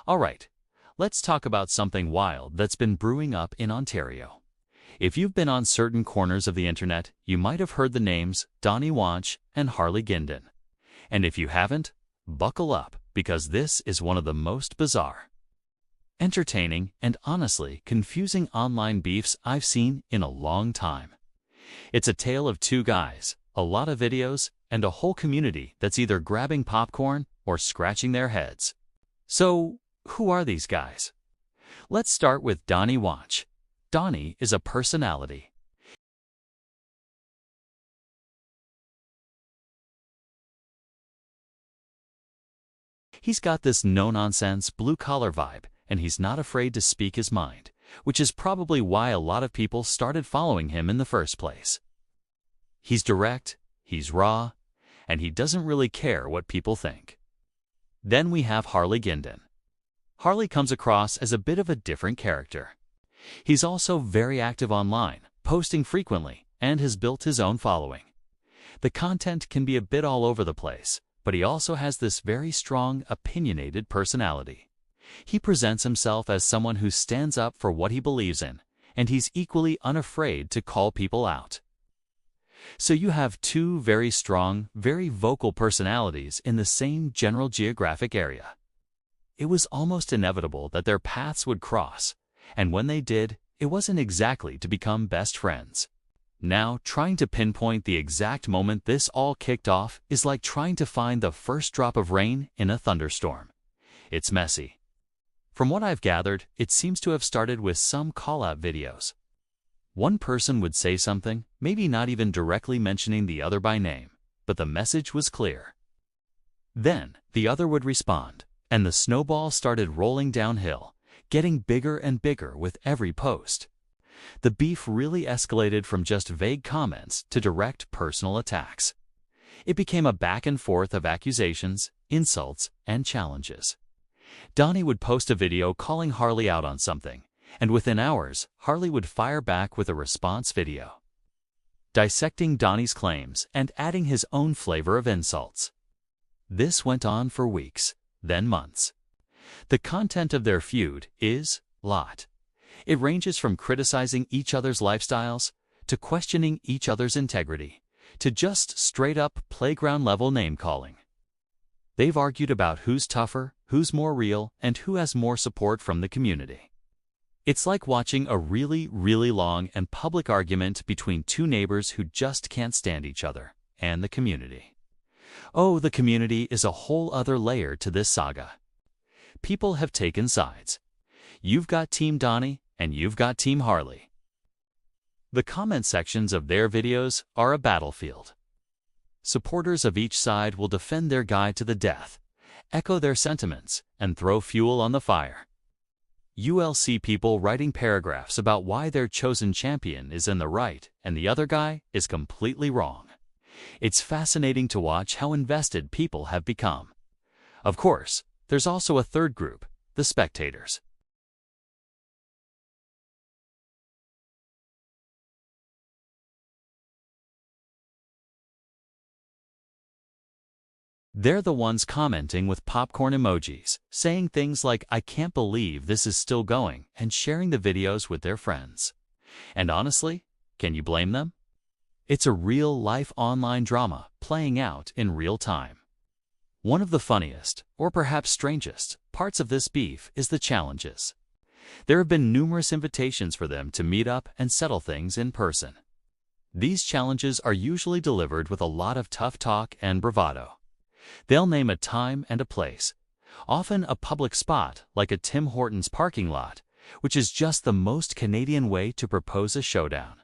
Alright, let's talk about something wild that's been brewing up in Ontario. If you've been on certain corners of the internet, you might have heard the names Donnie Wonch and Harley Guindon. And if you haven't, buckle up, because this is one of the most bizarre, entertaining, and honestly confusing online beefs I've seen in a long time. It's a tale of two guys, a lot of videos, and a whole community that's either grabbing popcorn or scratching their heads. So, who are these guys? Let's start with Donnie Wonch. Donnie is a personality. He's got this no-nonsense, blue-collar vibe, and he's not afraid to speak his mind, which is probably why a lot of people started following him in the first place. He's direct, he's raw, and he doesn't really care what people think. Then we have Harley Guindon. Harley comes across as a bit of a different character. He's also very active online, posting frequently, and has built his own following. The content can be a bit all over the place, but he also has this very strong, opinionated personality. He presents himself as someone who stands up for what he believes in, and he's equally unafraid to call people out. So you have two very strong, very vocal personalities in the same general geographic area. It was almost inevitable that their paths would cross, and when they did, it wasn't exactly to become best friends. Now, trying to pinpoint the exact moment this all kicked off is like trying to find the first drop of rain in a thunderstorm. It's messy. From what I've gathered, it seems to have started with some call-out videos. One person would say something, maybe not even directly mentioning the other by name, but the message was clear. Then, the other would respond, and the snowball started rolling downhill, getting bigger and bigger with every post. The beef really escalated from just vague comments to direct personal attacks. It became a back and forth of accusations, insults, and challenges. Donnie would post a video calling Harley out on something, and within hours, Harley would fire back with a response video, dissecting Donnie's claims and adding his own flavor of insults. This went on for weeks, then months. The content of their feud is lot. It ranges from criticizing each other's lifestyles, to questioning each other's integrity, to just straight-up playground-level name-calling. They've argued about who's tougher, who's more real, and who has more support from the community. It's like watching a really, really long and public argument between two neighbors who just can't stand each other, and the community. Oh, the community is a whole other layer to this saga. People have taken sides. You've got Team Donnie, and you've got Team Harley. The comment sections of their videos are a battlefield. Supporters of each side will defend their guy to the death, echo their sentiments, and throw fuel on the fire. You'll see people writing paragraphs about why their chosen champion is in the right and the other guy is completely wrong. It's fascinating to watch how invested people have become. Of course, there's also a third group, the spectators. They're the ones commenting with popcorn emojis, saying things like, "I can't believe this is still going," and sharing the videos with their friends. And honestly, can you blame them? It's a real-life online drama playing out in real time. One of the funniest, or perhaps strangest, parts of this beef is the challenges. There have been numerous invitations for them to meet up and settle things in person. These challenges are usually delivered with a lot of tough talk and bravado. They'll name a time and a place, often a public spot like a Tim Hortons parking lot, which is just the most Canadian way to propose a showdown.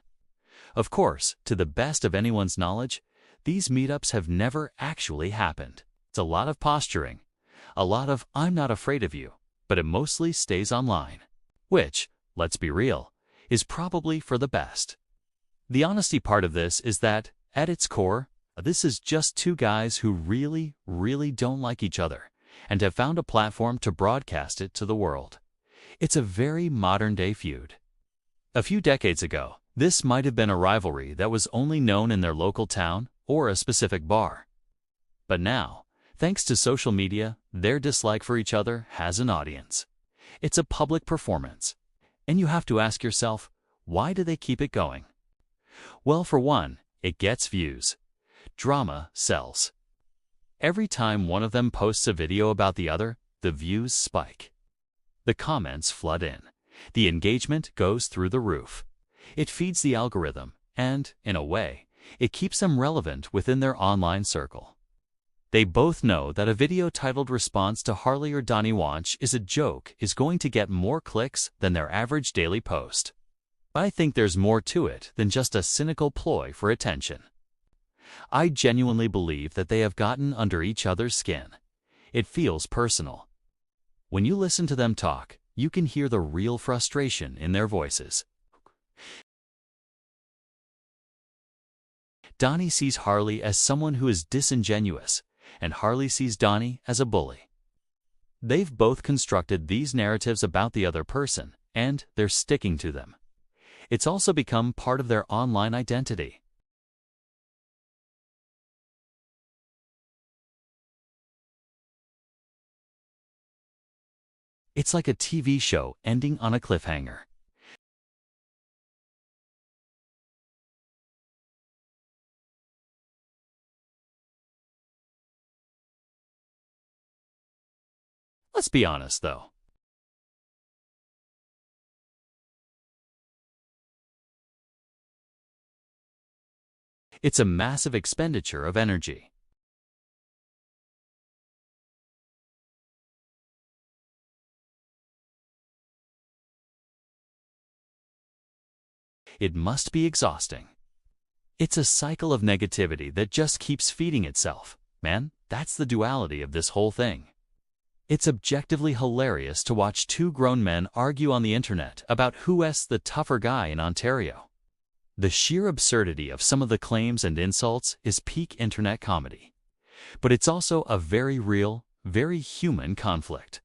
Of course, to the best of anyone's knowledge, these meetups have never actually happened. It's a lot of posturing, a lot of "I'm not afraid of you," but it mostly stays online, which, let's be real, is probably for the best. The honesty part of this is that, at its core, this is just two guys who really, really don't like each other and have found a platform to broadcast it to the world. It's a very modern-day feud. A few decades ago, this might have been a rivalry that was only known in their local town or a specific bar. But now, Thanks to social media, their dislike for each other has an audience. It's a public performance. And you have to ask yourself, why do they keep it going? Well, for one, it gets views. Drama sells. Every time one of them posts a video about the other, the views spike. The comments flood in. The engagement goes through the roof. It feeds the algorithm, and, in a way, it keeps them relevant within their online circle. They both know that a video titled "Response to Harley or Donnie Wonch is a joke" is going to get more clicks than their average daily post. I think there's more to it than just a cynical ploy for attention. I genuinely believe that they have gotten under each other's skin. It feels personal. When you listen to them talk, you can hear the real frustration in their voices. Donnie sees Harley as someone who is disingenuous, and Harley sees Donnie as a bully. They've both constructed these narratives about the other person, and they're sticking to them. It's also become part of their online identity. It's like a TV show ending on a cliffhanger. Let's be honest, though. It's a massive expenditure of energy. It must be exhausting. It's a cycle of negativity that just keeps feeding itself. Man, that's the duality of this whole thing. It's objectively hilarious to watch two grown men argue on the internet about who's the tougher guy in Ontario. The sheer absurdity of some of the claims and insults is peak internet comedy. But it's also a very real, very human conflict.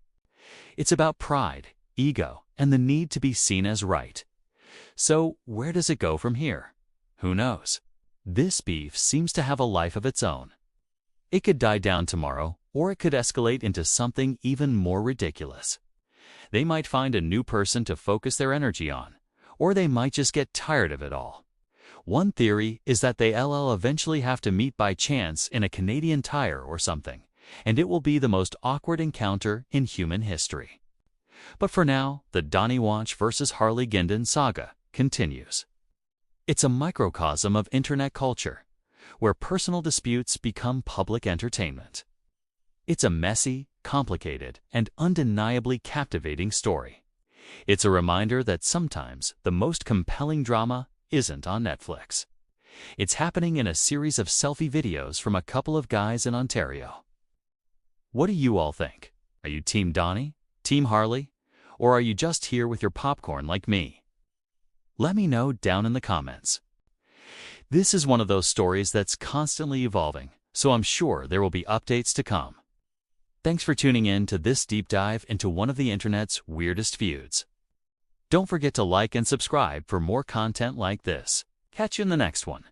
It's about pride, ego, and the need to be seen as right. So, where does it go from here? Who knows? This beef seems to have a life of its own. It could die down tomorrow, or it could escalate into something even more ridiculous. They might find a new person to focus their energy on, or they might just get tired of it all. One theory is that they'll eventually have to meet by chance in a Canadian Tire or something, and it will be the most awkward encounter in human history. But for now, the Donnie Wonch vs. Harley Guindon saga continues. It's a microcosm of internet culture, where personal disputes become public entertainment. It's a messy, complicated, and undeniably captivating story. It's a reminder that sometimes the most compelling drama isn't on Netflix. It's happening in a series of selfie videos from a couple of guys in Ontario. What do you all think? Are you Team Donnie? Team Harley? Or are you just here with your popcorn like me? Let me know down in the comments. This is one of those stories that's constantly evolving, so I'm sure there will be updates to come. Thanks for tuning in to this deep dive into one of the internet's weirdest feuds. Don't forget to like and subscribe for more content like this. Catch you in the next one.